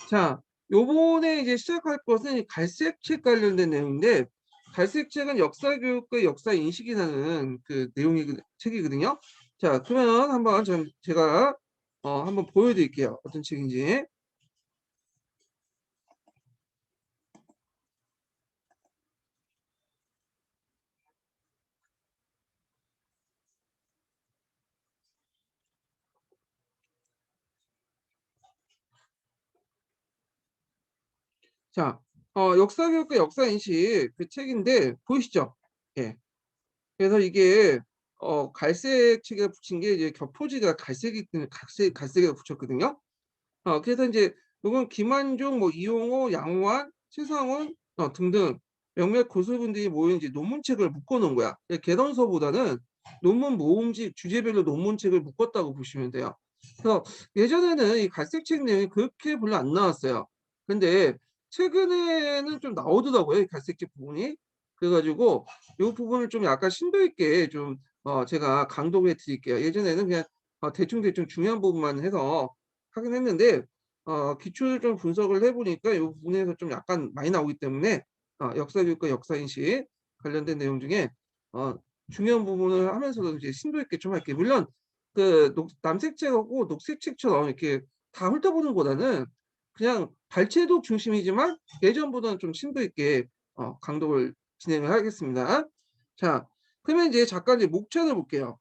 자, 요번에 이제 시작할 것은 갈색책 관련된 내용인데, 갈색책은 역사교육과 역사인식이라는 그 내용이 책이거든요. 자, 그러면 한번 제가 한번 보여드릴게요. 어떤 책인지. 자, 역사교육과 역사인식 그 책인데 보이시죠? 예. 그래서 이게 갈색 책에 붙인 게 이제 격포지가 갈색이 갈색에 붙였거든요. 그래서 이제 요건 김한종, 뭐 이용호, 양호한, 최상원 등등 몇몇 고수분들이 모인 이제 논문책을 묶어 놓은 거야. 개론서보다는 논문 모음집 주제별로 논문책을 묶었다고 보시면 돼요. 그래서 예전에는 이 갈색책 내용이 그렇게 별로 안 나왔어요. 근데 최근에는 좀 나오더라고요, 이 갈색책 부분이. 그래가지고 이 부분을 좀 약간 심도 있게 좀 제가 강독해 드릴게요. 예전에는 그냥 대충 중요한 부분만 해서 하긴 했는데 기초를 좀 분석을 해보니까 이 부분에서 좀 약간 많이 나오기 때문에 역사교육과 역사인식 관련된 내용 중에 어, 중요한 부분을 하면서도 이제 심도 있게 좀 할게요. 물론 그 남색책하고 녹색책처럼 이렇게 다 훑어보는 것보다는 그냥 발췌독 중심이지만 예전보다는 좀 심도 있게 강독을 진행을 하겠습니다. 자, 그러면 이제 잠깐 이제 목차를 볼게요.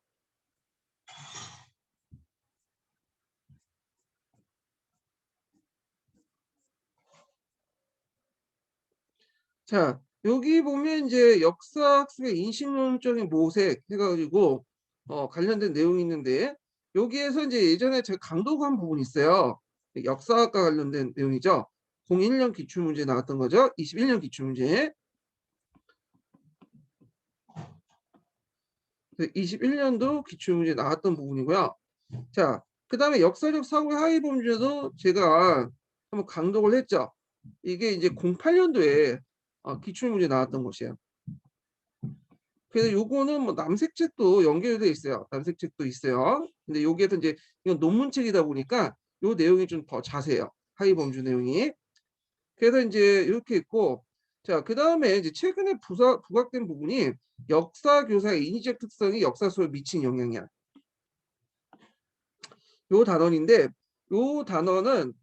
자, 여기 보면 이제 역사학습의 인식론적인 모색 해가지고 관련된 내용이 있는데 여기에서 이제 예전에 제가 강독한 부분이 있어요. 역사학과 관련된 내용이죠. 01년 기출문제 나왔던 거죠. 21년 기출문제. 21년도 기출문제 나왔던 부분이고요. 자, 그 다음에 역사적 사고의 하위 범죄도 제가 한번 강독을 했죠. 이게 이제 08년도에 기출문제 나왔던 것이에요. 그래서 요거는 뭐 남색책도 연결돼 있어요. 남색책도 있어요. 근데 여기에서 이제 이건 논문책이다 보니까 요 내용이 좀 더 자세해요. 하위 범주 내용이. 그래서 이제 이렇게 있고, 자, 그 다음에 이제 최근에 부각된 부분이 역사 교사의 인지적 특성이 역사 수업에 미친 영향이야. 요 단원인데, 요 단원은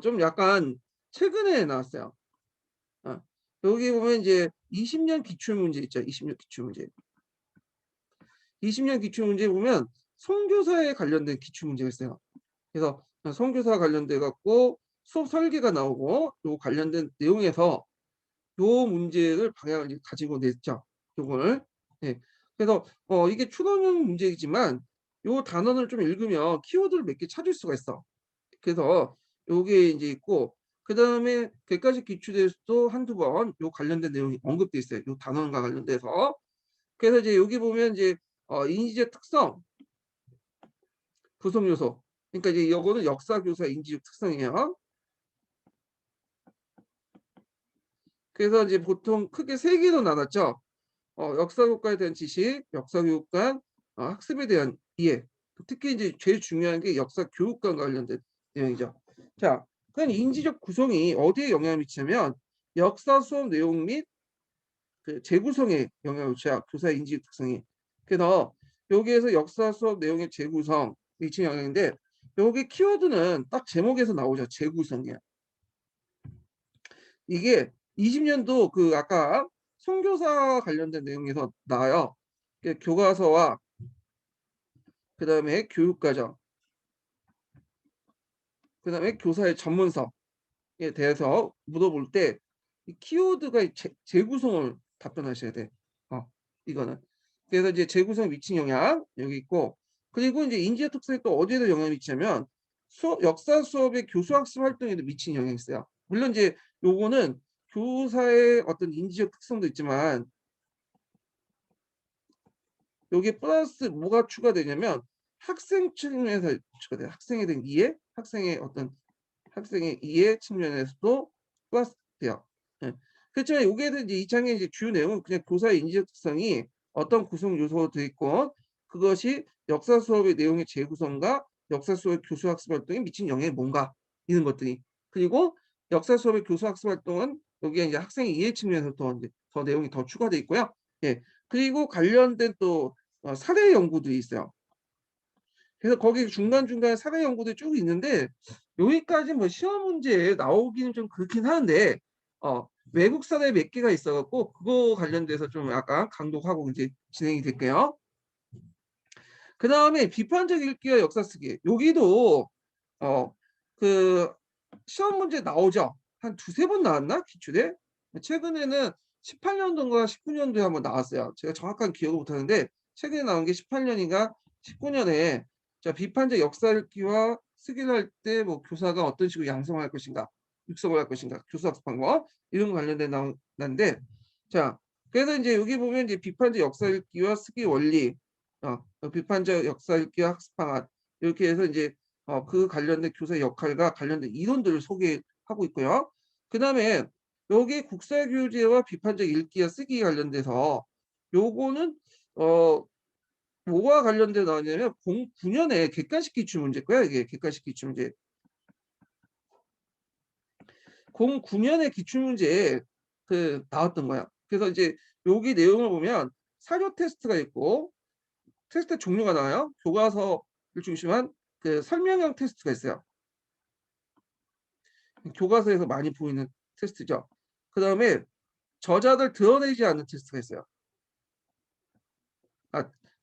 좀 약간 최근에 나왔어요. 어, 여기 보면 이제 20년 기출문제 있죠. 20년 기출문제. 20년 기출문제 보면 선교사에 관련된 기출문제가 있어요. 그래서 선교사 관련돼 갖고 수업 설계가 나오고 요 관련된 내용에서 요 문제를 방향을 가지고 냈죠. 요걸. 네. 그래서 이게 추론형 문제이지만 요 단원을 좀 읽으면 키워드를 몇 개 찾을 수가 있어. 그래서 요게 이제 있고 그다음에 객관식 기출에서도 한두 번 요 관련된 내용이 언급돼 있어요. 요 단원과 관련돼서. 그래서 이제 여기 보면 이제 인지적 특성 구성 요소. 그러니까 이제 이거는 역사 교사 인지적 특성이에요. 그래서 이제 보통 크게 세 개로 나눴죠. 역사 교과에 대한 지식, 역사 교육과 학습에 대한 이해. 특히 이제 제일 중요한 게 역사 교육과 관련된 내용이죠. 자, 그럼 인지적 구성이 어디에 영향을 미치냐면 역사 수업 내용 및 그 재구성에 영향을 미쳐요. 교사의 인지적 특성이. 그래서 여기에서 역사 수업 내용의 재구성 미치는 영향인데 여기 키워드는 딱 제목에서 나오죠. 재구성이야. 이게 20년도 그 아까 선교사 관련된 내용에서 나와요. 교과서와 그다음에 교육과정, 그다음에 교사의 전문성에 대해서 물어볼 때 이 키워드가 재구성을 답변하셔야 돼. 이거는. 그래서 이제 재구성 미친 영향 여기 있고 그리고 이제 인지의 특성이 또 어디에도 영향을 미치냐면 역사 수업의 교수학습 활동에도 미친 영향이 있어요. 물론 이제 요거는 교사의 어떤 인지적 특성도 있지만 여기 플러스 뭐가 추가되냐면 학생 측면에서 추가돼요. 학생에 대한 이해, 학생의 이해 측면에서도 플러스 돼요. 예. 그렇지만 여기에서 이제 이 장의 이제 주요 내용은 그냥 교사의 인지적 특성이 어떤 구성 요소로 되어 있고 그것이 역사 수업의 내용의 재구성과 역사 수업의 교수 학습 활동에 미친 영향이 뭔가 이런 것들이. 그리고 역사 수업의 교수 학습 활동은 여기에 이제 학생의 이해 측면에서 더 내용이 더 추가돼 있고요. 예. 그리고 관련된 또 사례 연구들이 있어요. 그래서 거기 중간중간에 사례 연구들이 쭉 있는데 여기까지 뭐 시험 문제에 나오기는 좀 그렇긴 하는데 외국 사례 몇 개가 있어 갖고 그거 관련돼서 좀 약간 강독하고 이제 진행이 될게요. 그다음에 비판적 읽기와 역사 쓰기. 여기도 그 시험 문제 나오죠. 한 두세 번 나왔나? 기출에? 최근에는 18년도인가 19년도에 한번 나왔어요. 제가 정확한 기억을 못 하는데 최근에 나온 게 18년인가 19년에 자, 비판적 역사 읽기와 쓰기를 할 때 뭐 교사가 어떤 식으로 양성을 할 것인가, 육성을 할 것인가, 교수 학습 방법 이런 거 관련된 나온데 자, 그래서 이제 여기 보면 이제 비판적 역사 읽기와 쓰기 원리, 비판적 역사 읽기와 학습 방안 이렇게 해서 이제 그 관련된 교사의 역할과 관련된 이론들을 소개하고 있고요. 그 다음에 여기 국사교재와 비판적 읽기와 쓰기 관련돼서 요거는 뭐가 관련돼 나왔냐면 09년에 객관식 기출 문제고요. 이게 객관식 기출 문제. 09년에 기출 문제에 나왔던 거야. 그래서 이제 여기 내용을 보면 사료 테스트가 있고 테스트 종류가 나와요. 교과서를 중심한 설명형 테스트가 있어요. 교과서에서 많이 보이는 테스트죠. 그 다음에 저자들 드러내지 않는 테스트가 있어요.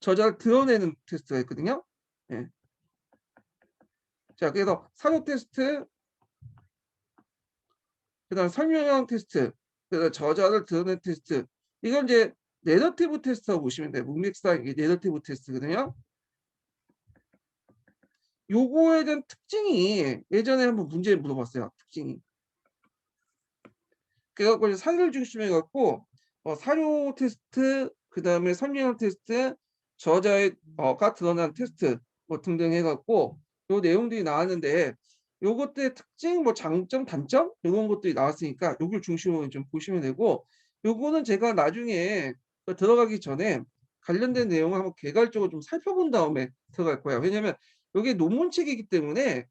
저자를 드러내는 테스트가 있거든요. 예. 자, 그래서 사료 테스트, 그다음 설명형 테스트, 그다음 저자를 드러내는 테스트. 이건 이제 내러티브 테스트라고 보시면 돼요. 문맥상 이게 내러티브 테스트거든요. 요거에 대한 특징이 예전에 한번 문제 물어봤어요. 특징이. 그래갖고 사료를 중심에 갖고 사료 테스트, 그 다음에 설명형 테스트, 저자의 가 드러난 테스트 뭐 등등 해갖고 요 내용들이 나왔는데 요것들의 특징, 뭐 장점, 단점 이런 것들이 나왔으니까 요걸 중심으로 좀 보시면 되고 요거는 제가 나중에 들어가기 전에 관련된 내용을 한번 개괄적으로 좀 살펴본 다음에 들어갈 거예요. 왜냐면 이게 논문책이기 때문에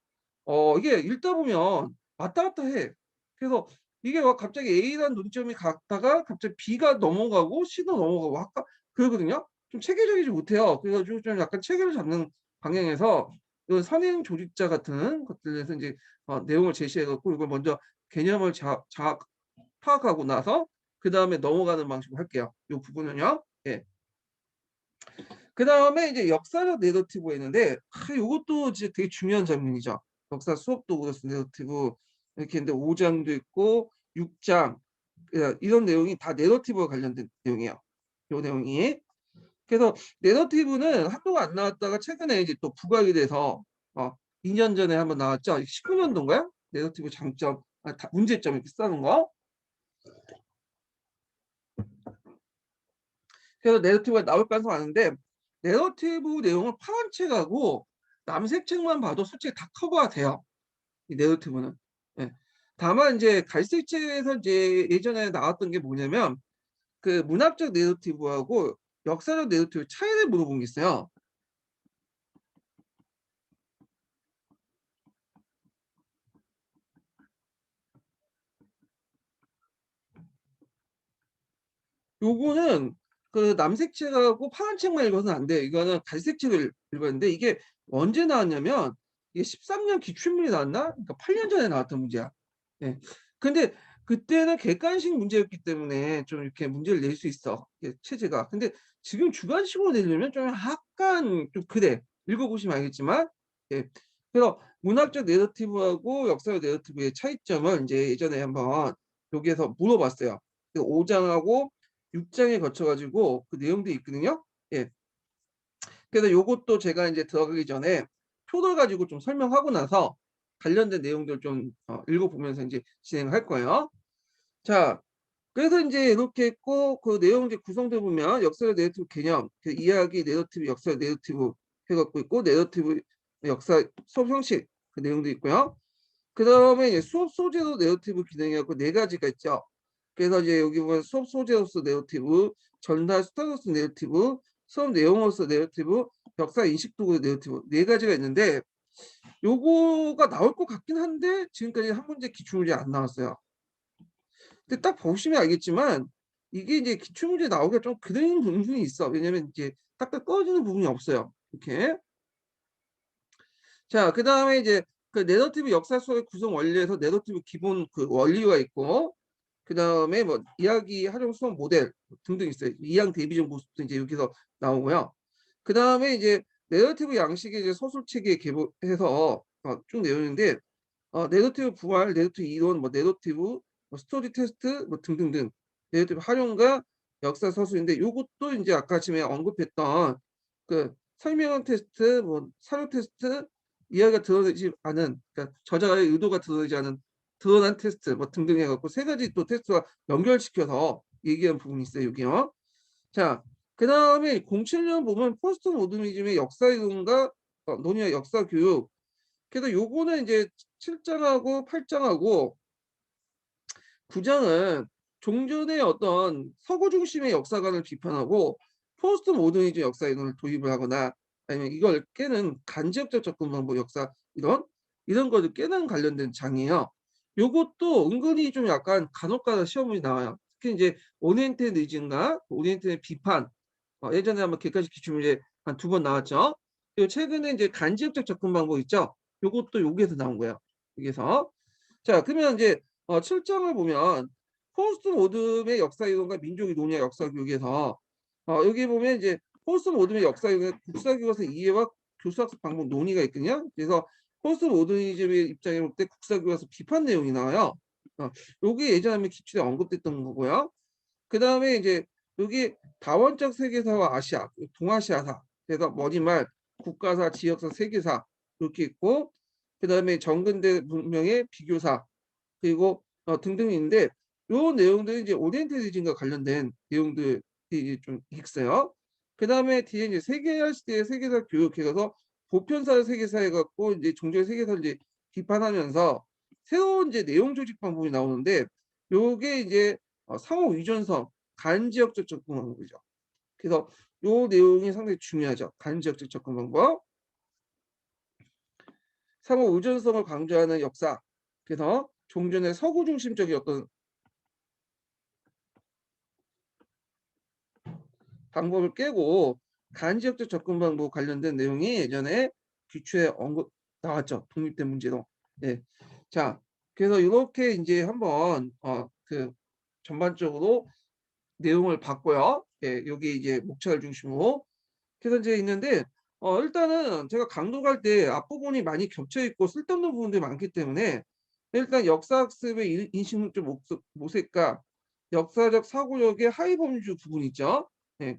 이게 읽다 보면 왔다 갔다 해. 그래서 이게 막 갑자기 A라는 논점이 갔다가 갑자기 B가 넘어가고 C도 넘어가고 아까 그러거든요. 좀 체계적이지 못해요. 그래서 좀 약간 체계를 잡는 방향에서 선행 조직자 같은 것들에서 이제 내용을 제시해갖고 이걸 먼저 개념을 파악하고 나서 그 다음에 넘어가는 방식으로 할게요. 이 부분은요. 예. 그 다음에 이제 역사적 내러티브가 있는데 이것도 진짜 되게 중요한 장면이죠. 역사 수업도 그렇습 내러티브 이렇게 있는데 5장도 있고 6장 이런 내용이 다 내러티브와 관련된 내용이에요. 이 내용이. 그래서 내러티브는 한동안 안 나왔다가 최근에 이제 또 부각이 돼서 2년 전에 한번 나왔죠. 19년도인가요? 내러티브 장점, 문제점 이렇게 쓰는 거. 그래서 내러티브가 나올 가능성이 많은데 내러티브 내용은 파란 책하고 남색 책만 봐도 솔직히 다 커버가 돼요. 이 내러티브는. 예. 다만 이제 갈색 책에서 이제 예전에 나왔던 게 뭐냐면 그 문학적 내러티브하고 역사적 내러티브 차이를 물어본 게 있어요. 요거는 그 남색 책하고 파란 책만 읽어서는 안 돼요. 이거는 갈색 책을 읽었는데 이게 언제 나왔냐면 이게 13년 기출문이 나왔나? 그러니까 8년 전에 나왔던 문제야. 예. 근데 그때는 객관식 문제였기 때문에 좀 이렇게 문제를 낼 수 있어. 체제가. 근데 지금 주관식으로 내려면 좀 약간 좀 그래. 읽어보시면 알겠지만. 예. 그래서 문학적 내러티브하고 역사적 내러티브의 차이점을 이제 예전에 한번 여기에서 물어봤어요. 5장하고 6장에 거쳐가지고 그 내용들이 있거든요. 예. 그래서 요것도 제가 이제 들어가기 전에 표를 가지고 좀 설명하고 나서 관련된 내용들 좀 읽어보면서 이제 진행할 거예요. 자, 그래서 이제 이렇게 했고 그 내용 이제 구성돼 보면 역사적 내러티브 개념, 그 이야기 내러티브, 역사적 내러티브 해갖고 있고 내러티브 역사 수업 형식 그 내용도 있고요. 그 다음에 이제 수업 소재도 내러티브 기능이었고 네 가지가 있죠. 그래서 이제 여기 보면 수업 소재로서 내러티브, 전달 수단으로서 내러티브, 수업 내용으로서 내러티브, 역사 인식 도구 내러티브 네 가지가 있는데 요거가 나올 것 같긴 한데 지금까지 한 문제 기출문제 안 나왔어요. 근데 딱 보시면 알겠지만 이게 이제 기출문제 나오기가 좀 그런 부분이 있어. 왜냐면 이제 딱딱 떨어지는 부분이 없어요. 이렇게. 자, 그다음에 이제 그 내러티브 역사 수의 구성 원리에서 내러티브 기본 그 원리가 있고, 그다음에 뭐 이야기 활용 수업 모델 등등 있어요. 이양 대비적 모습도 이제 여기서 나오고요. 그다음에 이제 내러티브 양식의 이제 서술 체계 개발해서 쭉 내용인데, 내러티브 부활, 내러티브 이론, 뭐 내러티브, 뭐 스토리 테스트, 뭐 등등등 내러티브 활용과 역사 서술인데, 요것도 이제 아까 지금 언급했던 그 설명 테스트, 뭐 사료 테스트, 이야기가 드러내지 않은, 그러니까 저자의 의도가 드러내지 않은 드러난 테스트, 뭐 등등 해갖고 세 가지 또 테스트와 연결시켜서 얘기한 부분이 있어요, 여기요. 자, 그 다음에 07년 보면 포스트 모더니즘의 역사 이론과 논의와 역사 교육. 그래서 요거는 이제 7장하고 8장하고 9장은 종전의 어떤 서구 중심의 역사관을 비판하고 포스트 모더니즘 역사 이론을 도입을 하거나, 아니면 이걸 깨는 간접적 접근 방법 역사 이런 거를 깨는 관련된 장이에요. 요것도 은근히 좀 약간 간혹가다 시험이 나와요. 특히 이제 오리엔테리즘과 오리엔테의 비판, 예전에 한번 객관식 기출문제 한 2번 나왔죠. 그리고 최근에 이제 간접적 접근 방법 있죠. 요것도 여기에서 나온 거예요. 여기서. 자, 그러면 이제 7장을 보면 포스트 모듬의 역사 이론과 민족의 논의와 역사 교육에서 여기 보면 이제 포스트 모듬의 역사 이론의 국사 교과서 이해와 교수학습 방법 논의가 있거든요. 그래서 포스트 모더니즘의 입장에 볼 때 국사 교과서 비판 내용이 나와요. 요게 예전에 한번 기출에 언급됐던 거고요. 그 다음에 이제 여기 다원적 세계사와 아시아, 동아시아사, 그래서 머리말, 국가사, 지역사, 세계사 이렇게 있고, 그 다음에 정근대 문명의 비교사, 그리고 등등인데, 요 내용들이 이제 오리엔탈리즘과 관련된 내용들이 좀 있어요. 그 다음에 뒤에 이제 세계화 시대의 세계사 교육해서 보편사 세계사 해갖고 이제 종교의 세계사를 이제 비판하면서 새로운 이제 내용 조직 방법이 나오는데, 요게 이제 상호 위존성, 간지역적 접근 방법이죠. 그래서 요 내용이 상당히 중요하죠. 간지역적 접근 방법, 상호 의존성을 강조하는 역사. 그래서 종전의 서구 중심적인 어떤 방법을 깨고 간지역적 접근 방법 관련된 내용이 예전에 기출에 언급 나왔죠. 독립된 문제로. 예. 자, 그래서 이렇게 이제 한번 그 전반적으로 내용을 봤고요. 예, 여기 이제 목차를 중심으로. 그래서 이제 있는데 일단은 제가 강독할 때 앞부분이 많이 겹쳐 있고 쓸데없는 부분들이 많기 때문에 일단 역사학습의 인식문적 모색과 역사적 사고력의 하위 범주 부분 있죠. 예.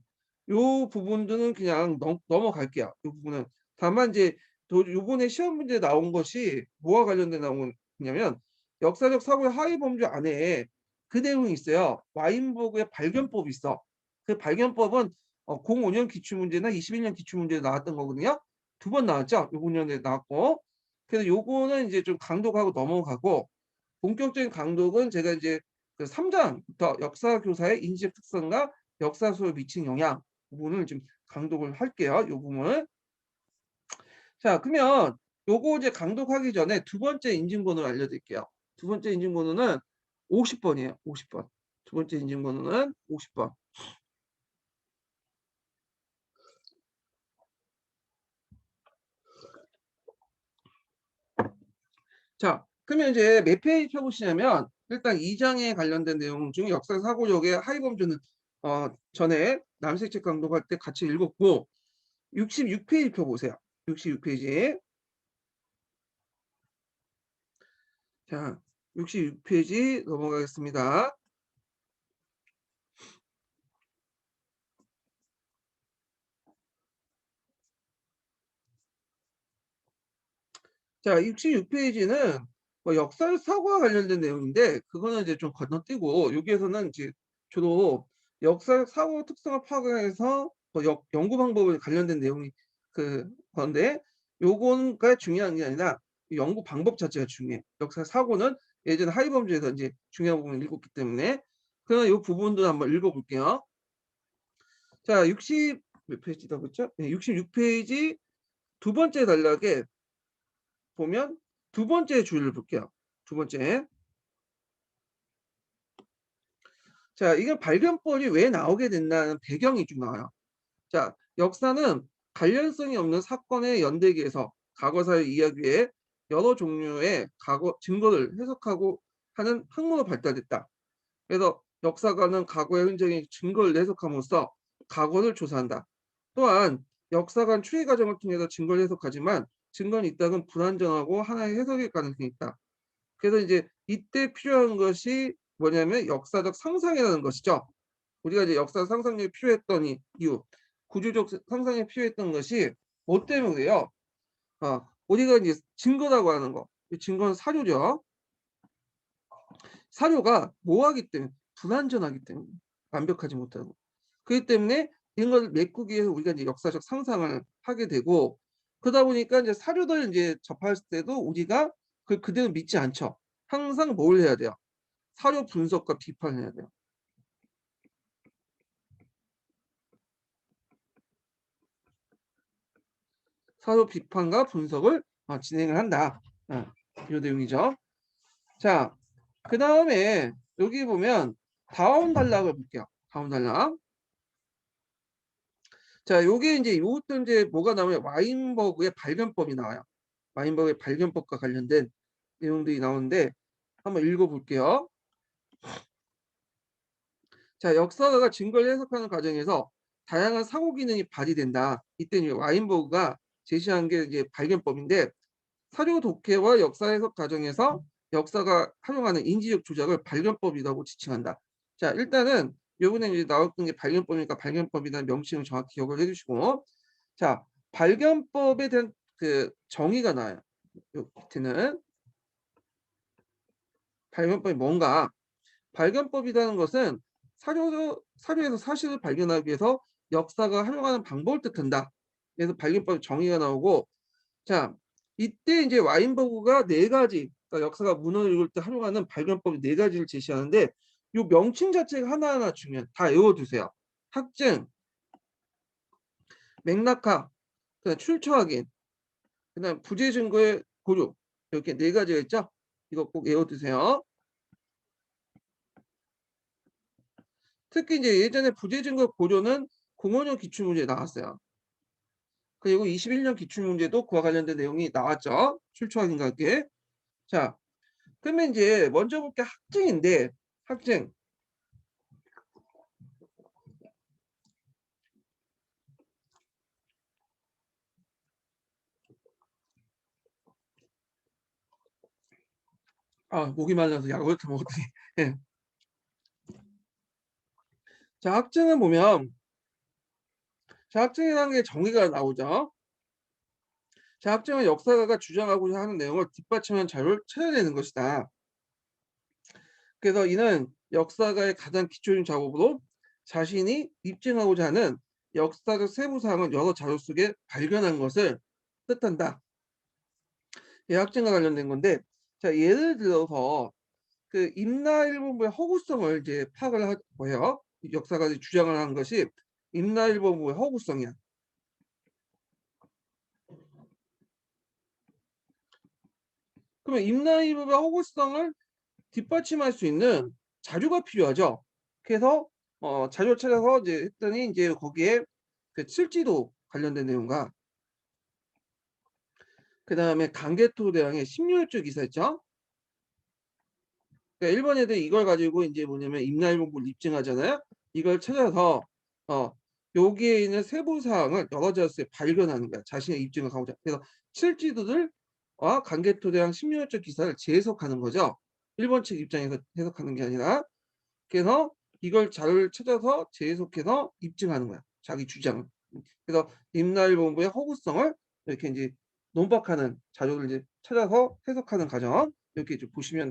요 부분들은 그냥 넘어갈게요. 요 부분은 다만 이제 요번에 시험 문제 나온 것이 뭐와 관련된 나온 거냐면 역사적 사고의 하위 범주 안에 그 내용이 있어요. 와인버그의 발견법이 있어. 그 발견법은 05년 기출문제나 21년 기출문제에 나왔던 거거든요. 2번 나왔죠. 요번 년에 나왔고. 그래서 요거는 이제 좀 강독하고 넘어가고, 본격적인 강독은 제가 이제 그 3장부터 역사 교사의 인식 특성과 역사 수업에 미친 영향 부분을 좀 강독을 할게요. 요 부분을. 자, 그러면 요거 이제 강독하기 전에 두 번째 인증번호를 알려드릴게요. 두 번째 인증번호는 50번이에요. 50번. 두 번째 인증번호는 50번. 자, 그러면 이제 몇 페이지 펴보시냐면 일단 2장에 관련된 내용 중 역사 사고력의 하위범주는 전에 남색책 강독할 때 같이 읽었고, 66페이지 펴보세요. 66페이지. 자, 66페이지 넘어가겠습니다. 자, 66페이지는 뭐 역사 사고와 관련된 내용인데, 그거는 이제 좀 건너뛰고, 여기에서는 이제 주로 역사 사고 특성을 파악해서 뭐 연구 방법에 관련된 내용이 그 건데, 요거가 중요한 게 아니라 연구 방법 자체가 중요해. 역사 사고는 예전 하이범주에서 이제 중요한 부분을 읽었기 때문에, 그럼 이 부분도 한번 읽어볼게요. 자, 60 몇 페이지다 그랬죠? 네, 66페이지 두 번째 단락에 보면 두 번째 주의를 볼게요. 두 번째. 자, 이게 발견법이 왜 나오게 됐나는 배경이 좀 나와요. 자, 역사는 관련성이 없는 사건의 연대기에서 과거사의 이야기 외에 여러 종류의 과거 증거를 해석하고 하는 학문으로 발달됐다. 그래서 역사가는 과거의 흔적의 증거를 해석함으로써 과거를 조사한다. 또한 역사관 추리 과정을 통해서 증거를 해석하지만 증거는 있다면 불완전하고 하나의 해석일 가능성이 있다. 그래서 이제 이때 필요한 것이 뭐냐면 역사적 상상이라는 것이죠. 우리가 이제 역사 상상력이 필요했던 이유, 구조적 상상이 필요했던 것이 뭐 때문에 그래요? 우리가 이제 증거라고 하는 거, 이 증거는 사료죠. 사료가 뭐하기 때문에 불완전하기 때문에 완벽하지 못하고 그렇기 때문에 이런 걸 메꾸기 위해서 우리가 이제 역사적 상상을 하게 되고 그러다 보니까 이제 사료들 이제 접할 때도 우리가 그걸 그대로 믿지 않죠. 항상 뭘 해야 돼요? 사료 분석과 비판을 해야 돼요. 사료 비판과 분석을 진행을 한다. 이 내용이죠. 자, 그 다음에 여기 보면 다운 단락을 볼게요. 다운 단락. 자, 요게 이제 요것도 이제 뭐가 나오면 와인버그의 발견법이 나와요. 와인버그의 발견법과 관련된 내용들이 나오는데 한번 읽어볼게요. 자, 역사가가 증거를 해석하는 과정에서 다양한 사고 기능이 발휘된다. 이때 와인버그가 제시한 게 이제 발견법인데 사료 독해와 역사 해석 과정에서 역사가 활용하는 인지적 조작을 발견법이라고 지칭한다. 자, 일단은 요번에 이제 나왔던 게 발견법이니까 발견법이라는 명칭을 정확히 기억을 해주시고, 자, 발견법에 대한 그 정의가 나와요. 요 밑에는 발견법이 뭔가? 발견법이라는 것은 사료에서 사실을 발견하기 위해서 역사가 활용하는 방법을 뜻한다. 그래서 발견법 정의가 나오고, 자, 이때 이제 와인버그가 네 가지, 그러니까 역사가 문헌을 읽을 때 활용하는 발견법 네 가지를 제시하는데, 이 명칭 자체가 하나하나 중요해. 다 외워두세요. 학증, 맥락학, 그다음 출처 확인, 그다음 부재 증거의 고려. 이렇게 네 가지가 있죠. 이거 꼭 외워두세요. 특히 이제 예전에 부재 증거 고려는 공원형 기출문제에 나왔어요. 그리고 21년 기출문제도 그와 관련된 내용이 나왔죠. 출처 확인과 함께. 자, 그러면 이제 먼저 볼 게 학증인데, 학증. 목이 말라서 야구르트 먹었더니. 예. 자, 학증을 보면, 자, 학증이라는 게 정의가 나오죠. 자, 학증은 역사가가 주장하고자 하는 내용을 뒷받침하는 자료를 찾아내는 것이다. 그래서 이는 역사가의 가장 기초적인 작업으로 자신이 입증하고자 하는 역사적 세부사항을 여러 자료 속에 발견한 것을 뜻한다. 이 학증과 관련된 건데, 자, 예를 들어서 그 임나일본부의 허구성을 이제 파악을 하고요. 역사가 주장을 한 것이 임나일본부의 허구성이야. 그러면 임나일본부의 허구성을 뒷받침할 수 있는 자료가 필요하죠. 그래서 자료 찾아서 이제 했더니 이제 거기에 그 칠지도 관련된 내용과 그 다음에 강개토 대왕의 십류일주 기사 있죠. 그러니까 일본 애들이 이걸 가지고 이제 뭐냐면 임나일본부를 입증하잖아요. 이걸 찾아서 여기에 있는 세부 사항을 여러 자료에 발견하는 거야. 자신의 입증을 하고자. 그래서 칠지도들과 강개토 대왕 십류일주 기사를 재해석하는 거죠. 일본 측 입장에서 해석하는 게 아니라. 그래서 이걸 자료를 찾아서 재해석해서 입증하는 거야. 자기 주장을. 그래서 임나일본부의 허구성을 이렇게 이제 논박하는 자료를 이제 찾아서 해석하는 과정 이렇게 좀 보시면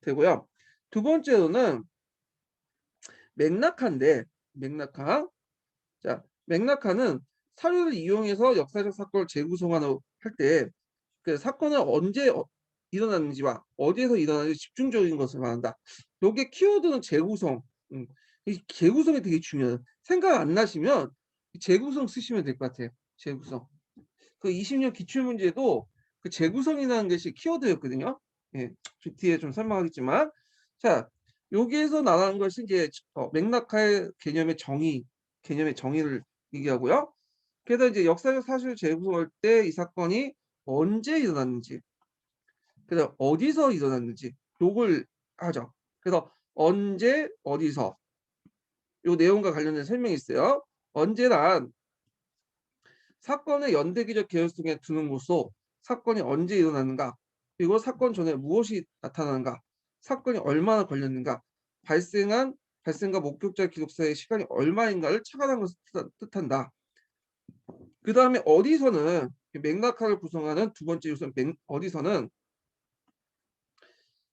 되고요. 두 번째로는 맥락화인데 맥락화. 자, 맥락화는 사료를 이용해서 역사적 사건을 재구성하는 할 때 그 사건은 언제 일어났는지와 어디에서 일어났는지 집중적인 것을 말한다. 여기에 키워드는 재구성. 이 재구성이 되게 중요해요. 생각 안 나시면 재구성 쓰시면 될 것 같아요. 재구성. 그 20년 기출문제도 그 재구성이라는 것이 키워드였거든요. 예, 뒤에 좀 설명하겠지만, 자, 여기에서 나가는 것이 이제 맥락할 개념의 정의를 얘기하고요. 그래서 이제 역사적 사실을 재구성할 때 이 사건이 언제 일어났는지, 그래서 어디서 일어났는지 요걸 하죠. 그래서 언제 어디서 요 내용과 관련된 설명이 있어요. 언제란 사건의 연대기적 개연성에 두는으로써 사건이 언제 일어났는가, 그리고 사건 전에 무엇이 나타나는가, 사건이 얼마나 걸렸는가, 발생과 목격자 기록사의 시간이 얼마인가를 착안한 것을 뜻한다. 그 다음에 어디서는 맥락학을 구성하는 두 번째 요소는 어디서는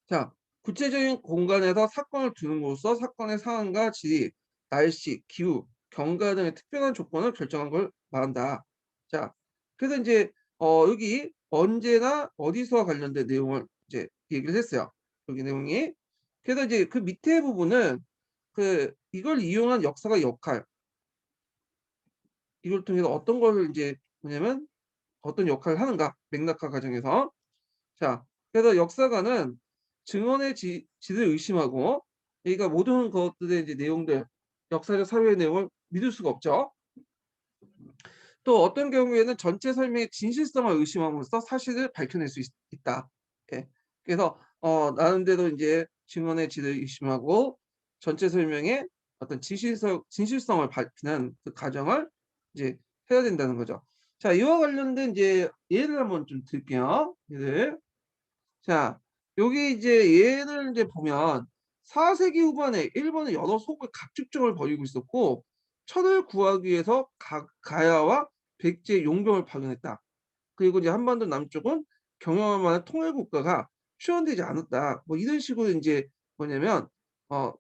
자, 구체적인 공간에서 사건을 두는으로써 사건의 상황과 질이, 날씨, 기후, 경과 등의 특별한 조건을 결정한 걸 말한다. 자, 그래서 이제 여기 언제나 어디서와 관련된 내용을 이제 얘기를 했어요. 여기 내용이. 그래서 이제 그 밑에 부분은 이걸 이용한 역사가 역할, 이걸 통해서 어떤 걸 이제 뭐냐면 어떤 역할을 하는가, 맥락화 과정에서. 자, 그래서 역사가는 증언의 질을 의심하고, 그러니까 모든 것들의 이제 내용들, 역사적 사유의 내용을 믿을 수가 없죠. 또 어떤 경우에는 전체 설명의 진실성을 의심함으로써 사실을 밝혀낼 수 있다. 예. 그래서 나름대로 이제 증언의 질을 의심하고 전체 설명의 어떤 진실성을 밝히는 그 과정을 이제 해야 된다는 거죠. 자, 이와 관련된 이제 예를 한번 좀 들게요. 예를. 자, 여기 이제 얘를 이제 보면 4세기 후반에 일본은 여러 소국 각축정을 벌이고 있었고, 천을 구하기 위해서 가야와 백제의 용병을 파견했다. 그리고 이제 한반도 남쪽은 경영할 만한 통일 국가가 출현되지 않았다. 뭐 이런 식으로 이제 뭐냐면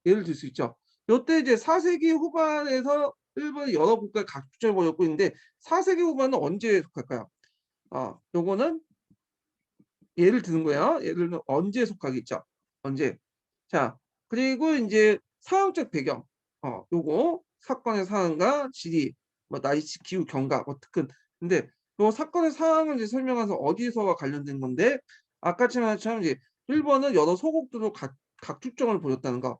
예를 들 수 있죠. 이때 이제 4세기 후반에서 일본이 여러 국가의 각축정을 벌였고 있는데 4세기 후반은 언제 속할까요? 요거는 예를 드는 거야. 예를 들면 언제 속하겠죠. 언제. 자, 그리고 이제 상황적 배경. 요거 사건의 상황과 지리, 뭐 날씨, 기후, 경과, 뭐 특근. 근데 요 사건의 상황을 이제 설명해서 어디서와 관련된 건데 아까처럼 이제 일본은 여러 소국들로 각축정을 벌였다는 거.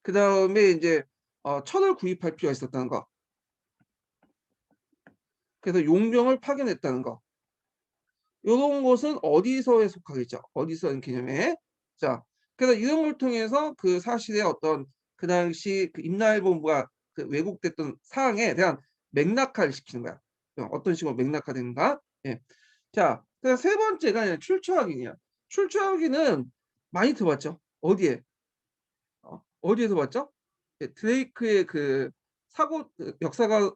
그 다음에 이제 천을 구입할 필요가 있었다는 거. 그래서 용병을 파견했다는 거. 요런 것은 어디서에 속하겠죠. 어디서는 개념에. 자, 그래서 이런 걸 통해서 그 사실의 어떤 그 당시 그 임나일본부가 그 왜곡됐던 사항에 대한 맥락화를 시키는 거야. 어떤 식으로 맥락화되는가. 예. 자, 그래서 세 번째가 그냥 출처확인이야. 출처확인은 많이 들어봤죠. 어디에? 어디에서 봤죠? 예, 드레이크의 그 역사가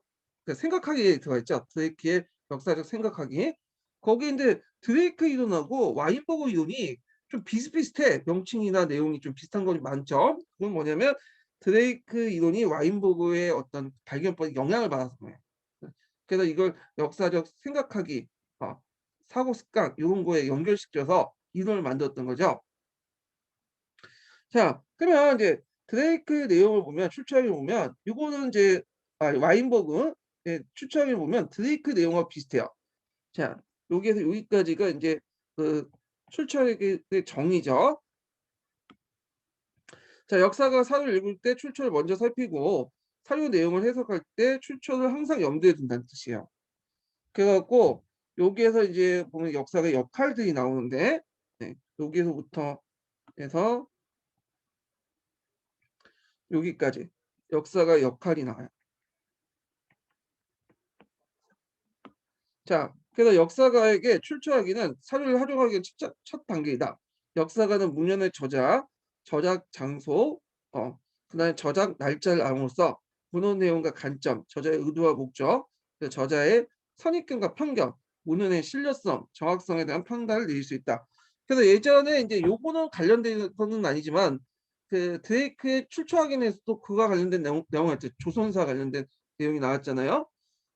그 생각하기에 들어가 있죠. 드레이크의 역사적 생각하기. 거기 이제 드레이크 이론하고 와인버그 이론이 좀 비슷비슷해. 명칭이나 내용이 좀 비슷한 것이 많죠. 그건 뭐냐면 드레이크 이론이 와인버그의 어떤 발견법에 영향을 받아서 그래요. 그래서 이걸 역사적 생각하기, 사고 습관 이런 거에 연결시켜서 이론을 만들었던 거죠. 자, 그러면 이제 드레이크 내용을 보면 출처를 보면 이거는 이제 와인버그 출처를 보면 드레이크 내용과 비슷해요. 자, 여기에서 여기까지가 이제 그 출처의 정의죠. 자, 역사가 사료를 읽을 때 출처를 먼저 살피고 사료 내용을 해석할 때 출처를 항상 염두에 둔다는 뜻이에요. 그래갖고 여기에서 이제 보면 역사의 역할들이 나오는데 여기서부터 해서 여기까지 역사가 역할이 나와요. 자, 그래서 역사가에게 출처하기는 사료를 활용하기 첫 단계이다. 역사가는 문헌의 저작 장소, 그다음에 저작 날짜를 알므로써 문헌 내용과 관점, 저자의 의도와 목적, 저자의 선입견과 편견, 문헌의 신뢰성, 정확성에 대한 판단을 내릴 수 있다. 그래서 예전에 이제 요거는 관련된 거는 아니지만 그 드레이크의 출처 확인에서도 그와 관련된 내용이 있죠. 조선사 관련된 내용이 나왔잖아요.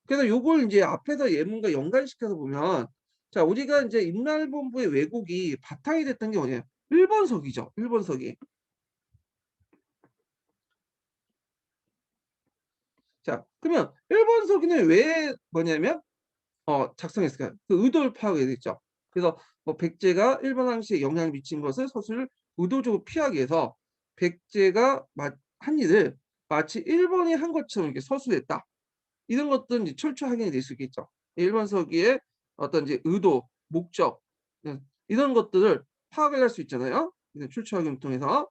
그래서 요걸 이제 앞에서 예문과 연관시켜서 보면 자, 우리가 이제 임날본부의 왜곡이 바탕이 됐던 게 뭐냐면 일본서기죠. 일본서기. 자, 그러면 일본서기는 왜 뭐냐면 작성했을까요? 그 의도를 파악해야 되겠죠. 그래서 뭐 백제가 일본 항시에 영향을 미친 것을 서술을 의도적으로 피하기 위해서 백제가 한 일을 마치 일본이 한 것처럼 이렇게 서술했다. 이런 것들은 이제 철저 확인이 될 수 있겠죠. 일본 서기의 어떤 이제 의도, 목적 이런 것들을 파악을 할 수 있잖아요. 출처 확인을 통해서.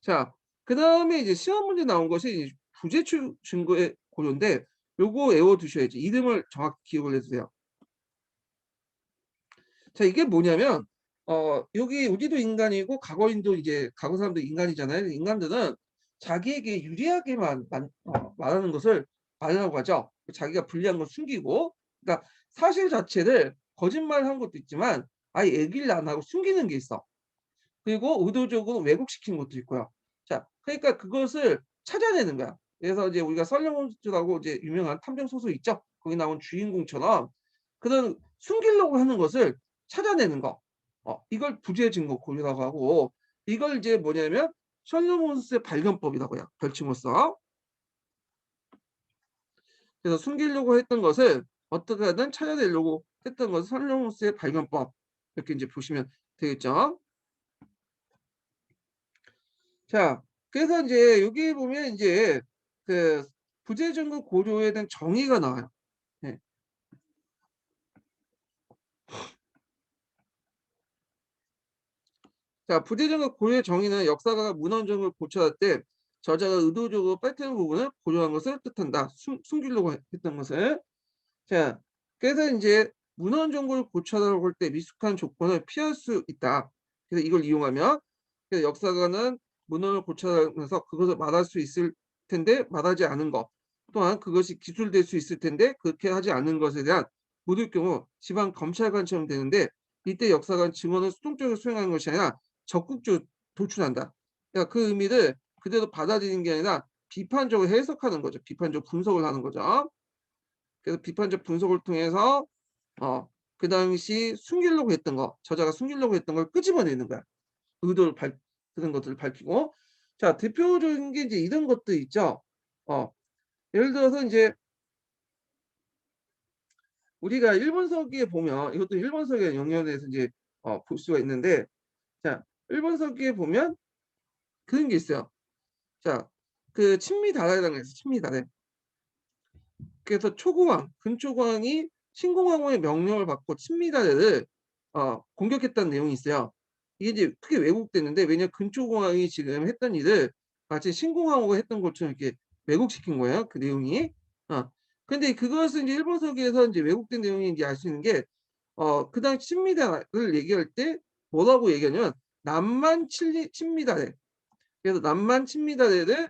자, 그다음에 이제 시험 문제 나온 것이 부재 증거의 고려인데 요거 외워 두셔야지. 이름을 정확히 기억을 해 두세요. 자, 이게 뭐냐면 여기 우리도 인간이고 과거인도 이제 과거 사람도 인간이잖아요. 인간들은 자기에게 유리하게만 말하는 것을 말이라고 하죠. 자기가 불리한 걸 숨기고, 그러니까 사실 자체를 거짓말한 것도 있지만 아예 얘기를 안 하고 숨기는 게 있어. 그리고 의도적으로 왜곡시킨 것도 있고요. 자, 그러니까 그것을 찾아내는 거야. 그래서 이제 우리가 설령 홈즈라고 이제 유명한 탐정 소설 있죠. 거기 나온 주인공처럼 그런 숨기려고 하는 것을 찾아내는 거. 이걸 부재 증거 고리라고 하고, 이걸 이제 뭐냐면 셜록 홈스의 발견법이라고 해요. 별칭으로써. 그래서 숨기려고 했던 것을 어떻게든 찾아내려고 했던 것을 셜록 홈스의 발견법. 이렇게 이제 보시면 되겠죠. 자, 그래서 이제 여기 보면 이제 그 부재 증거 고려에 대한 정의가 나와요. 네. 자, 부재 증거 고려의 정의는 역사가가 문헌 증거를 고쳐할 때 저자가 의도적으로 빼뜨는 부분을 고려한 것을 뜻한다. 숨기려고 했던 것을. 자, 그래서 이제 문헌 정보를 고쳐달라고 할 때 미숙한 조건을 피할 수 있다. 그래서 이걸 이용하면, 그래서 역사가는 문헌을 고쳐달라면서 그것을 말할 수 있을 텐데 말하지 않은 것, 또한 그것이 기술될 수 있을 텐데 그렇게 하지 않는 것에 대한 묻을 경우 지방 검찰관처럼 되는데, 이때 역사관 증언을 수동적으로 수행하는 것이 아니라 적극적으로 도출한다. 그러니까 그 의미를 그대로 받아들이는 게 아니라 비판적으로 해석하는 거죠. 비판적 분석을 하는 거죠. 그래서 비판적 분석을 통해서 그 당시 숨기려고 했던 거, 저자가 숨기려고 했던 걸 끄집어내는 거야. 의도를 그런 것들을 밝히고. 자, 대표적인 게 이제 이런 것도 있죠. 예를 들어서 이제 우리가 일본서기에 보면, 이것도 일본서기의 영역에 대해서 이제 볼 수가 있는데, 자, 일본서기에 보면 그런 게 있어요. 자, 그 친미다라라는 게 있어요. 친미다래. 그래서 초고왕, 근초고왕이 신공화국의 명령을 받고 친미다래를 공격했다는 내용이 있어요. 이게 이제 크게 왜곡됐는데, 왜냐 근초고왕이 지금 했던 일을 마치 신공화국이 했던 것처럼 이렇게 왜곡시킨 거예요. 그 내용이. 근데 그것은 이제 일본서기에서 이제 왜곡된 내용인지 알 수 있는 게, 그 당시 친미다를 얘기할 때 뭐라고 얘기하냐면 남만 친미다래. 그래서 남만 친미다래를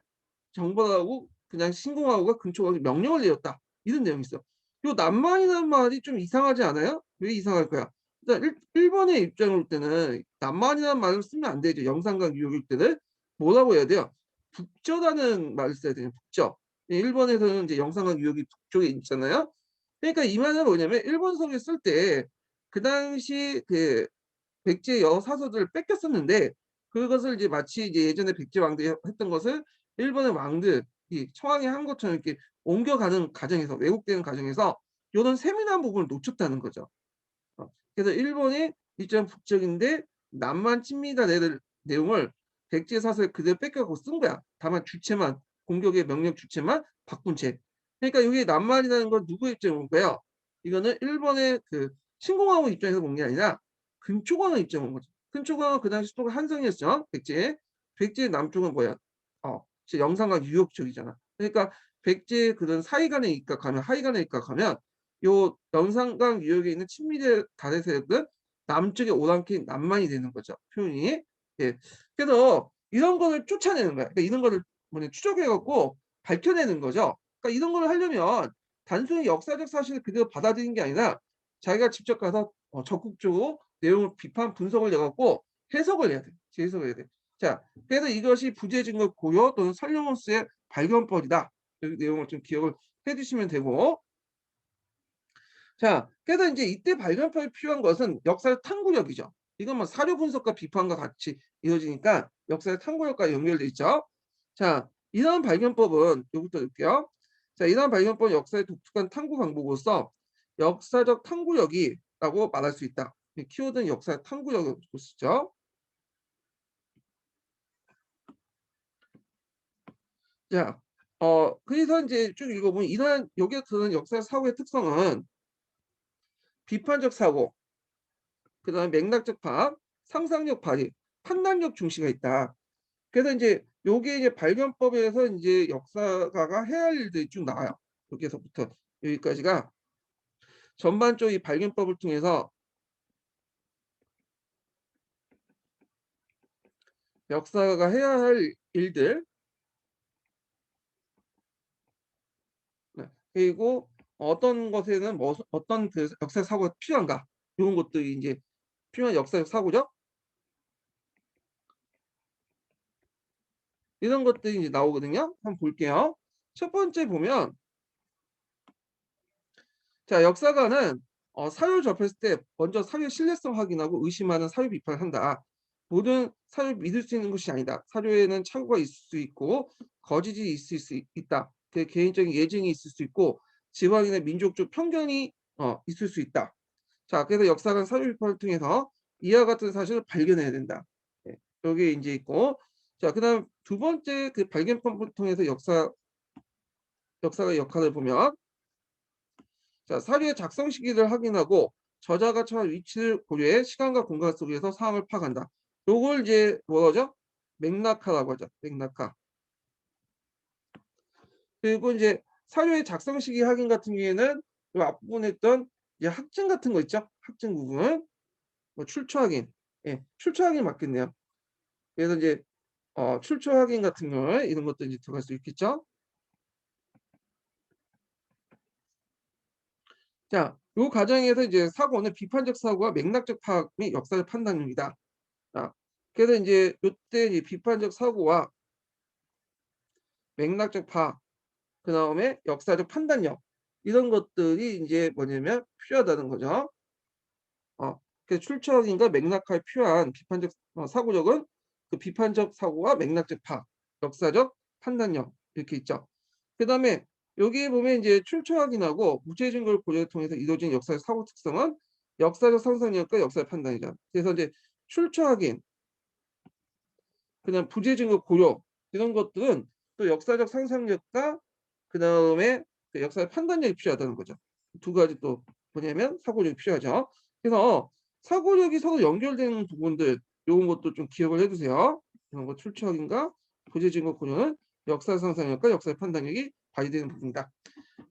정벌하고 그냥 신공화국가 근초하고 명령을 내렸다. 이런 내용이 있어. 요 남만이라는 말이 좀 이상하지 않아요? 왜 이상할 거야? 일단 일본의 입장으로 볼 때는 남만이라는 말을 쓰면 안 되죠. 영산강 유역일 때는 뭐라고 해야 돼요? 북저라는 말을 써야 돼요. 북저. 일본에서는 이제 영산강 유역이 북쪽에 있잖아요. 그러니까 이 말은 뭐냐면 일본성에 쓸 때 그 당시 그 백제 여사서들을 뺏겼었는데, 그것을 이제 마치 이제 예전에 백제 왕들이 했던 것을 일본의 왕들이 청왕이 한 것처럼 이렇게 옮겨가는 과정에서, 왜곡되는 과정에서 이런 세밀한 부분을 놓쳤다는 거죠. 그래서 일본이 일전 북적인데 남만 친미다 내용을 백제 사서에 그대로 뺏겨갖고 쓴 거야. 다만 주체만, 공격의 명령 주체만 바꾼 채. 그러니까 여기 남만이라는 건 누구의 입장인 거예요? 이거는 일본의 그 신공화국 입장에서 본 게 아니라 근초광의 입장인 온 거죠. 근초광은 그 당시 수도가 한성이었죠. 백제. 백제 남쪽은 뭐야? 영산과 유역 쪽이잖아. 그러니까 백제 그런 사이간에 입각하면, 하이간에 입각하면 요 영산강 유역에 있는 친미대 다대 세력은 남쪽에 오랑캐 남만이 되는 거죠. 표현이. 예. 그래서 이런 거를 쫓아내는 거야. 그러니까 이런 거를 추적해 갖고 밝혀내는 거죠. 그러니까 이런 걸 하려면 단순히 역사적 사실을 그대로 받아들이는 게 아니라 자기가 직접 가서 적극적으로 내용을 비판 분석을 해 갖고 해석을 해야 돼. 재해석을 해야 돼. 자, 그래서 이것이 부재 증거 고려 또는 설령호스의 발견법이다. 이 내용을 좀 기억을 해 주시면 되고. 자, 그래서 이제 이때 발견법이 필요한 것은 역사의 탐구력이죠. 이건 뭐 사료 분석과 비판과 같이 이루어지니까 역사의 탐구력과 연결돼 있죠. 자, 이러한 발견법은 여기부터 볼게요. 자, 이러한 발견법은 역사의 독특한 탐구 방법으로서 역사적 탐구력이라고 말할 수 있다. 이 키워드는 역사 탐구력을 쓰죠. 자, 그래서 이제 쭉 읽어보면 이러한 여기에 드러난 역사 사고의 특성은 비판적 사고, 그다음에 맥락적 파악, 상상력 발휘, 판단력 중시가 있다. 그래서 이제 요게 이제 발견법에서 이제 역사가가 해야 할 일들이 쭉 나와요. 여기서부터 여기까지가 전반적인 이 발견법을 통해서 역사가가 해야 할 일들, 네, 그리고 어떤 것에는 뭐 어떤 그 역사 사고가 필요한가, 요런 것들이 이제 필요한 역사적 사고죠. 이런 것들이 이제 나오거든요. 한번 볼게요. 첫 번째 보면, 자, 역사가는 사료를 접했을 때 먼저 사료의 신뢰성 확인하고 의심하는 사료 비판을 한다. 모든 사료를 믿을 수 있는 것이 아니다. 사료에는 착오가 있을 수 있고 거짓이 있을 수 있다. 그 개인적인 예증이 있을 수 있고 지방이나 민족적 편견이 있을 수 있다. 자, 그래서 역사관 사료 비판을 통해서 이와 같은 사실을 발견해야 된다. 예, 여기 이제 있고, 자, 그다음 두 번째 그 발견법을 통해서 역사의 역할을 보면, 자, 사료의 작성 시기를 확인하고 저자가 처한 위치를 고려해 시간과 공간 속에서 상황을 파악한다. 요걸 이제 뭐죠? 맥락화라고 하죠. 맥락화. 그리고 이제 사료의 작성 시기 확인 같은 경우에는 요 앞부분에 했던 이제 학증 같은 거 있죠? 학증 부분. 뭐 출처 확인. 예, 출처 확인 맞겠네요. 그래서 이제 출처 확인 같은 경우에 이런 것도 이제 들어갈 수 있겠죠? 자, 요 과정에서 이제 사고는 비판적 사고와 맥락적 파악 및 역사적 판단력이다. 자, 그래서 이제 요때 이제 비판적 사고와 맥락적 파악, 그다음에 역사적 판단력, 이런 것들이 이제 뭐냐면 필요하다는 거죠. 그 출처학인과 맥락화에 필요한 비판적 사고력은 그 비판적 사고와 맥락적 파악, 역사적 판단력 이렇게 있죠. 그다음에 여기 보면 이제 출처확인하고 무죄 증거를 고려를 통해서 이루어진 역사적 사고 특성은 역사적 상상력과 역사적 판단이죠. 그래서 이제 출처확인, 그다음 부재 증거 고려, 이런 것들은 또 역사적 상상력과 그다음에 그 역사적 판단력이 필요하다는 거죠. 두 가지 또 뭐냐면 사고력이 필요하죠. 그래서 사고력이 서로 연결되는 부분들, 요런 것도 좀 기억을 해 두세요. 이런 거 출처 확인과 부재 증거 고려는 역사 상상력과 역사의 판단력이 발휘되는 부분이다.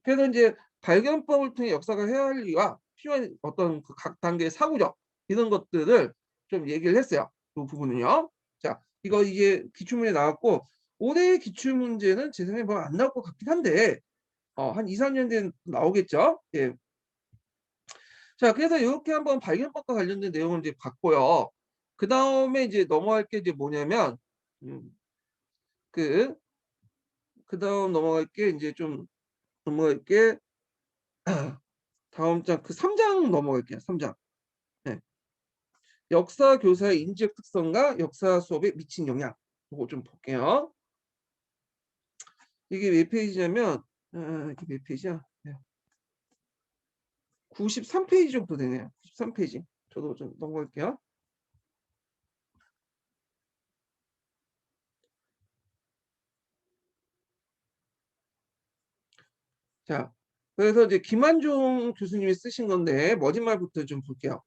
그래서 이제 발견법을 통해 역사가 해야 할 일과 필요한 어떤 그 각 단계의 사고력, 이런 것들을 좀 얘기를 했어요. 이 부분은요. 자, 이거 이게 기출문제 나왔고, 올해의 기출문제는 제 생각에 뭐 안 나올 것 같긴 한데 한 2-3년 뒤엔 나오겠죠. 예. 자, 그래서 이렇게 한번 발견법과 관련된 내용을 이제 봤고요. 그다음에 이제 넘어갈 게 이제 뭐냐면, 음 그 그다음 넘어갈 게 이제 좀 넘어갈 게 다음 장 그 3장 넘어갈게요. 3 장. 네. 역사 교사의 인지적 특성과 역사 수업에 미친 영향. 요거 좀 볼게요. 이게 몇 페이지냐면, 이게 몇 페이지야? 네. 93 페이지 정도 되네요. 93 페이지. 저도 좀 넘어갈게요. 자, 그래서 이제 김한종 교수님이 쓰신 건데 머릿말부터 좀 볼게요.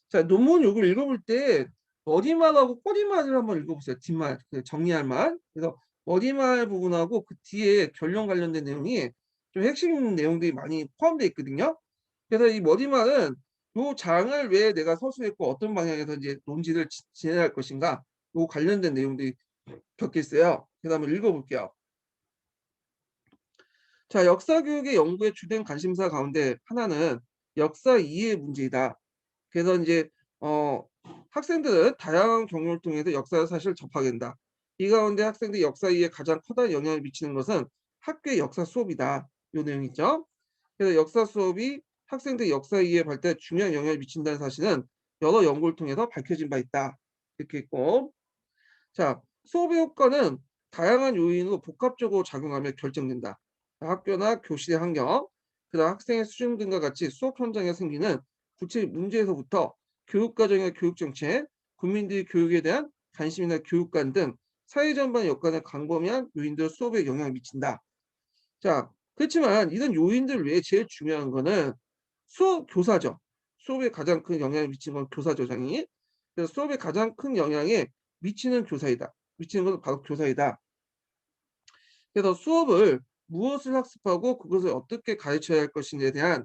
자, 논문 요걸 읽어볼 때 머리말하고 꼬리말을 한번 읽어보세요. 뒷말, 그 정리할 말. 그래서 머리말 부분하고 그 뒤에 결론 관련된 내용이 좀 핵심 내용들이 많이 포함되어 있거든요. 그래서 이 머리말은 요 장을 왜 내가 서술했고 어떤 방향에서 이제 논지를 진행할 것인가, 요 관련된 내용들이 적혀 있어요. 그래서 한번 읽어볼게요. 자, 역사 교육의 연구의 주된 관심사 가운데 하나는 역사 이해 문제이다. 그래서 이제 학생들은 다양한 경로를 통해서 역사 사실을 접하게 된다. 이 가운데 학생들이 역사 이해에 가장 커다란 영향을 미치는 것은 학교의 역사 수업이다. 요 내용 있죠. 그래서 역사 수업이 학생들의 역사 이해 발달에 중요한 영향을 미친다는 사실은 여러 연구를 통해서 밝혀진 바 있다. 이렇게 있고, 자, 수업의 효과는 다양한 요인으로 복합적으로 작용하며 결정된다. 학교나 교실의 환경, 그다음 학생의 수준 등과 같이 수업 현장에 생기는 구체적 문제에서부터 교육 과정의 교육 정책, 국민들의 교육에 대한 관심이나 교육관 등 사회 전반의 여건에 광범위한 요인들 수업에 영향을 미친다. 자, 그렇지만 이런 요인들 외에 제일 중요한 거는 수업 교사죠. 수업에 가장 큰 영향을 미치는 건 교사죠, 당연히. 그래서 수업에 가장 큰 영향에 미치는 교사이다. 미치는 것은 바로 교사이다. 그래서 수업을 무엇을 학습하고 그것을 어떻게 가르쳐야 할 것인지에 대한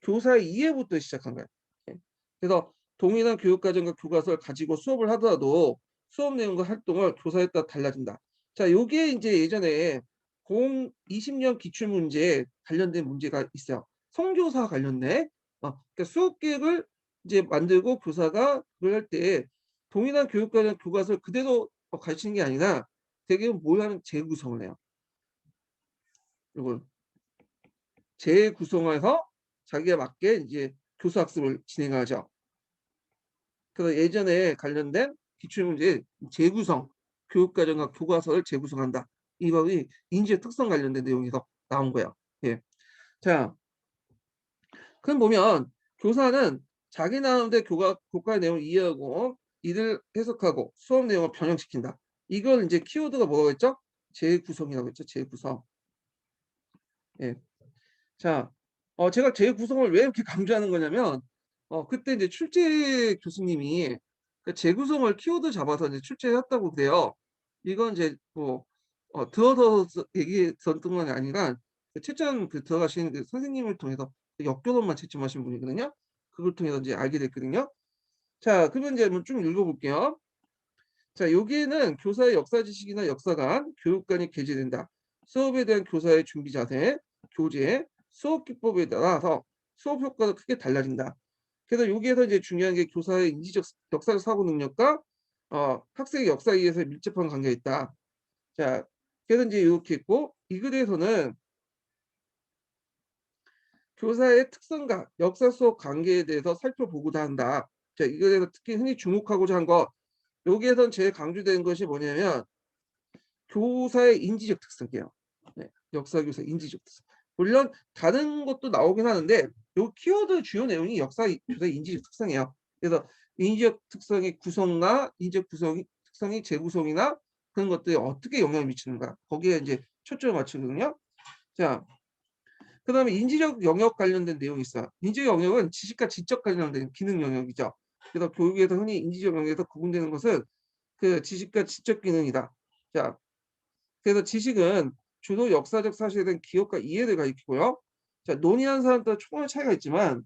교사의 이해부터 시작한 거예요. 예. 그래서 동일한 교육과정과 교과서를 가지고 수업을 하더라도 수업 내용과 활동을 교사에 따라 달라진다. 자, 요게 이제 예전에 2020년 기출문제에 관련된 문제가 있어요. 선교사 관련된. 그러니까 수업 계획을 이제 만들고 교사가 그걸 할 때 동일한 교육과정 교과서를 그대로 가르치는 게 아니라 대개는 뭘 하는 재구성을 해요. 요걸 재구성해서 자기에 맞게 이제 교수 학습을 진행하죠. 그래서 예전에 관련된 기출문제 재구성, 교육과정과 교과서를 재구성한다. 이 법이 인지의 특성 관련된 내용에서 나온 거예요. 예. 자, 그럼 보면 교사는 자기 나름대로 교과 내용을 이해하고 이를 해석하고 수업 내용을 변형시킨다. 이걸 이제 키워드가 뭐라고 했죠? 재구성이라고 했죠. 재구성. 예. 자, 제가 재구성을 왜 이렇게 강조하는 거냐면, 그때 이제 출제 교수님이 그 재구성을 키워드 잡아서 이제 출제했다고 그래요. 이건 이제 뭐, 들어서 얘기했던 건 아니라, 그 채점 들어가시는 그 선생님을 통해서 역결혼만 채점하신 분이거든요. 그걸 통해서 이제 알게 됐거든요. 자, 그러면 이제 한번 쭉 읽어볼게요. 자, 여기에는 교사의 역사 지식이나 역사관, 교육관이 게재된다. 수업에 대한 교사의 준비 자세, 교재, 수업 기법에 따라서 수업 효과가 크게 달라진다. 그래서 여기에서 이제 중요한 게 교사의 인지적 역사적 사고 능력과 학생의 역사 이해에서 밀접한 관계가 있다. 자, 그래서 이제 이렇게 있고 이 글에서는 교사의 특성과 역사 수업 관계에 대해서 살펴보고자 한다. 자, 이 글에서 특히 흔히 주목하고자 한 것, 여기에선 제일 강조되는 것이 뭐냐면 교사의 인지적 특성이에요. 네, 역사 교사 인지적 특성. 물론 다른 것도 나오긴 하는데 요 키워드 주요 내용이 역사 교사의 인지적 특성이에요. 그래서 인지적 특성의 구성과 인지적 특성이 재구성이나 그런 것들이 어떻게 영향을 미치는가 거기에 이제 초점을 맞추거든요. 자, 그다음에 인지적 영역 관련된 내용이 있어요. 인지적 영역은 지식과 지적 관련된 기능 영역이죠. 그래서 교육에서 흔히 인지적 영역에서 구분되는 것은 그 지식과 지적 기능이다. 자, 그래서 지식은 주로 역사적 사실에 대한 기억과 이해를 가리키고요. 자, 논의하는 사람 따라 초반의 차이가 있지만,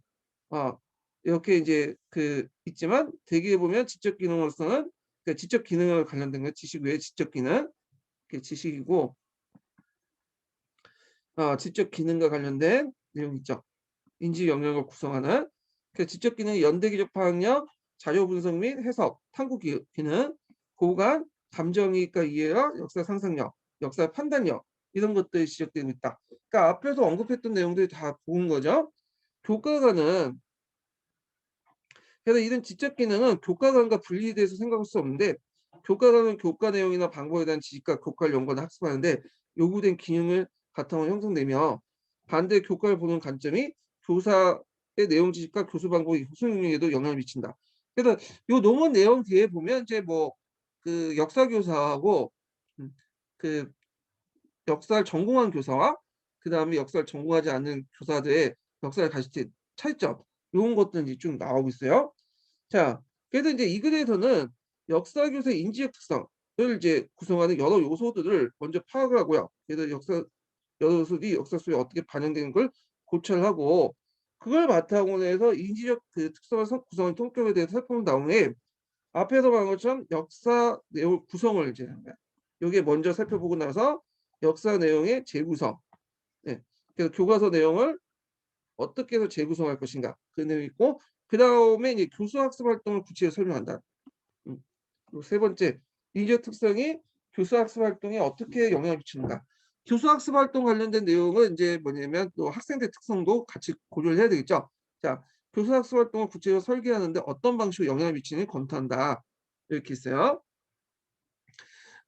어, 이렇게 이제 있지만 대개에 보면 지적 기능으로서는 그 지적 기능을 관련된 거 지식 외에 지적 기능, 지식이고, 지적 기능과 관련된 내용 있죠. 인지 영역을 구성하는 그 지적 기능이 연대기적 파악력, 자료 분석 및 해석, 탐구 기능, 고관, 감정이익과 이해력, 역사 상상력, 역사 판단력 이런 것들이 지적되고 있다. 그러니까 앞에서 언급했던 내용들이 다 좋은 거죠. 교과관은 그래서 이런 지적 기능은 교과관과 분리돼서 생각할 수 없는데 교과관은 교과 내용이나 방법에 대한 지식과 교과를 연구하는 학습하는데 요구된 기능을 바탕으로 형성되며 반대 교과를 보는 관점이 교사의 내용 지식과 교수 방법의 수능에도 영향을 미친다. 그래서 요 논문 내용 뒤에 보면 이제 뭐 그 역사 교사하고 그 역사를 전공한 교사와 그다음에 역사를 전공하지 않는 교사들의 역사를 가르칠 때 차이점 이런 것들이 좀 나오고 있어요. 자, 그래서 이제 이 글에서는 역사 교사의 인지적 특성을 이제 구성하는 여러 요소들을 먼저 파악을 하고요. 그래서 여러 요소들이 역사 속에 어떻게 반영되는 걸 고찰을 하고 그걸 바탕으로 해서 인지적 특성을 구성한 성격에 대해서 살펴본 다음에 앞에서 말한 것처럼 역사 내용 구성을 이제 한 거야. 요게 먼저 살펴보고 나서 역사 내용의 재구성. 네. 그래서 교과서 내용을 어떻게 해서 재구성할 것인가 그 내용이 있고 그다음에 이제 교수 학습 활동을 구체적으로 설명한다. 그리고 세 번째 인지적 특성이 교수 학습 활동에 어떻게 영향을 미치는가. 교수 학습 활동 관련된 내용은 이제 뭐냐면 또 학생들 특성도 같이 고려를 해야 되겠죠. 자, 교수 학습 활동을 구체적으로 설계하는데 어떤 방식으로 영향을 미치는지 검토한다. 이렇게 있어요.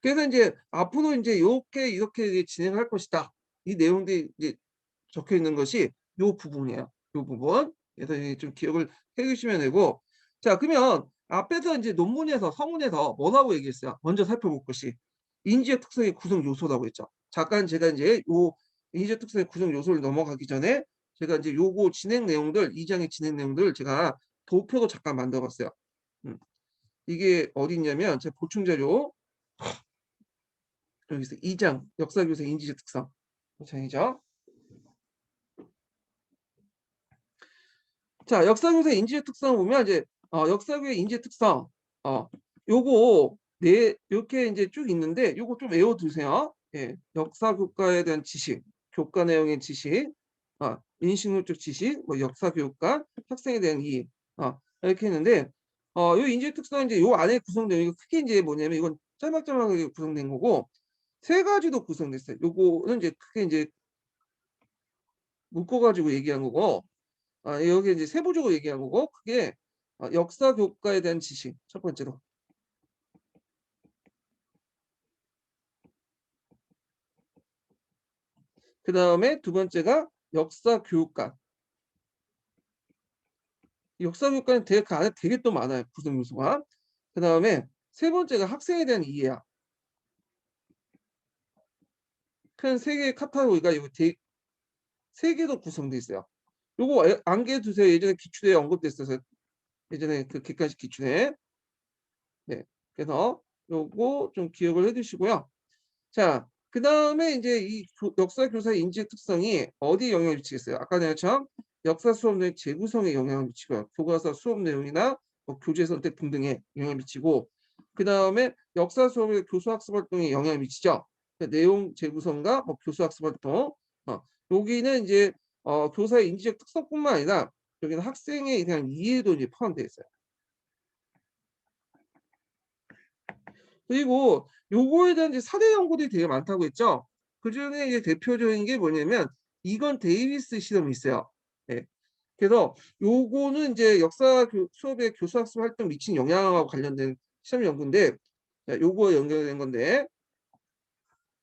그래서 이제 앞으로 이제 이렇게 진행할 것이다. 이 내용들이 이제 적혀 있는 것이 요 부분이에요. 요 부분. 그래서 좀 기억을 해 주시면 되고. 자, 그러면 앞에서 이제 논문에서 서문에서 뭐라고 얘기했어요? 먼저 살펴볼 것이 인지의 특성의 구성 요소라고 했죠. 잠깐 제가 이제 요 인지의 특성의 구성 요소를 넘어가기 전에 제가 이제 요거 진행 내용들, 2장의 진행 내용들을 제가 도표로 잠깐 만들어 봤어요. 이게 어디 있냐면 제 보충 자료 여기서 2장 역사교사 인지의 특성 2장이죠. 자, 역사교사 인지의 특성을 보면 이제 역사교의 인지의 특성 요거 네 이렇게 이제 쭉 있는데 요거 좀 외워 두세요. 예. 역사 교과에 대한 지식, 교과 내용의 지식, 인식론적 지식, 뭐 역사 교과, 학생에 대한 이해 이렇게 했는데 요 인지의 특성은 이제 요 안에 구성된 이거 크게 이제 뭐냐면 이건 짤막짤막하게 구성된 거고 세 가지도 구성됐어요. 요거는 이제 크게 이제 묶어 가지고 얘기한 거고 여기 이제 세부적으로 얘기한 거고 그게 역사 교과에 대한 지식 첫 번째로. 그다음에 두 번째가 역사 교육관. 역사 교육관은 되게 그 안에 되게 또 많아요. 구성 요소가. 그다음에 세 번째가 학생에 대한 이해야. 큰 세 개의 카탈로그가 이거 세 개로 구성돼 있어요. 요거 안개 두세요. 예전에 기출에 언급됐어서 예전에 그 객관식 기출에. 네. 그래서 요거 좀 기억을 해 두시고요. 자, 그다음에 이제 이 역사 교사의 인지의 특성이 어디에 영향을 미치겠어요? 아까 내처럼 역사 수업 내용 재구성에 영향을 미치고요. 교과서 수업 내용이나 뭐 교재 선택 등등에 영향을 미치고 그다음에 역사 수업의 교수 학습 활동에 영향을 미치죠. 내용 재구성과 뭐 교수 학습 활동. 여기는 이제 교사의 인지적 특성뿐만 아니라 여기는 학생에 대한 이해도 이제 포함되어 있어요. 그리고 요거에 대한 이제 사례 연구들이 되게 많다고 했죠. 그중에 이제 대표적인 게 뭐냐면 이건 데이비스 실험이 있어요. 예. 그래서 요거는 이제 역사 수업의 교수 학습 활동 미친 영향하고 관련된 실험 연구인데 요거에 연결된 건데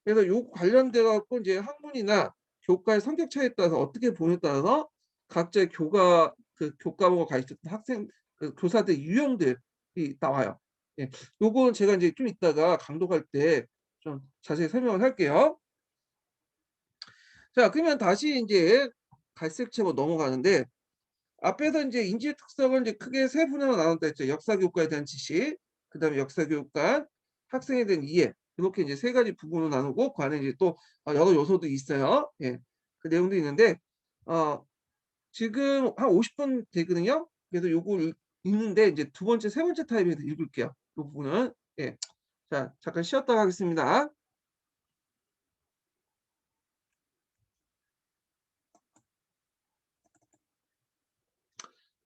그래서 요 관련돼 갖고 이제 학문이나 교과의 성격 차이에 따라서 어떻게 보느냐에 따라서 각자의 교과목을 가르쳤던 학생 교사들 유형들이 나와요. 예. 요거는 제가 이제 좀 이따가 강독할 때 좀 자세히 설명을 할게요. 자, 그러면 다시 이제 갈색체로 넘어가는데 앞에서 이제 인지의 특성을 이제 크게 세 분야로 나눴다 했죠. 역사 교과에 대한 지식, 그다음에 역사 교과, 학생에 대한 이해. 이렇게 이제 세 가지 부분으로 나누고 그 안에 이제 또 여러 요소도 있어요. 예. 그 내용도 있는데 지금 한 50분 되거든요. 그래서 요거 읽는데 이제 두 번째, 세 번째 타입에서 읽을게요. 요 부분은. 예. 자, 잠깐 쉬었다 가겠습니다.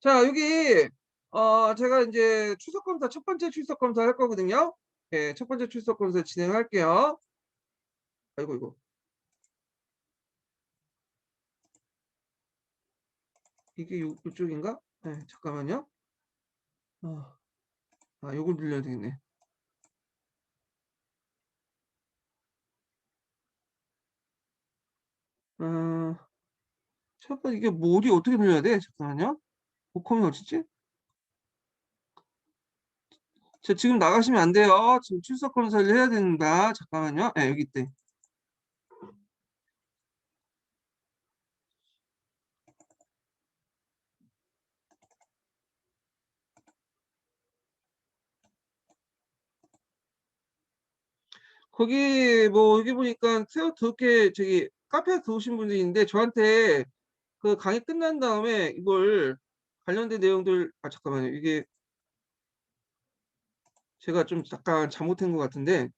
자, 여기 제가 이제 출석 검사 첫 번째 출석 검사 할 거거든요. 예, 첫 번째 출석 검사 진행할게요. 아이고 이거 이게 요쪽인가? 네, 잠깐만요. 요걸 눌러야 되겠네. 어, 첫 번째 이게 뭐지 어떻게 눌러야 돼? 잠깐만요. 보컴이 어딨지? 저 지금 나가시면 안 돼요. 지금 출석 검사를 해야 된다. 잠깐만요. 네, 여기 있대. 거기 뭐 여기 보니까 새우 그렇게 저기 카페에 들어오신 분들이 있는데 저한테 그 강의 끝난 다음에 이걸 관련된 내용들 잠깐만요. 이게 제가 좀 잠깐 잘못한 것 같은데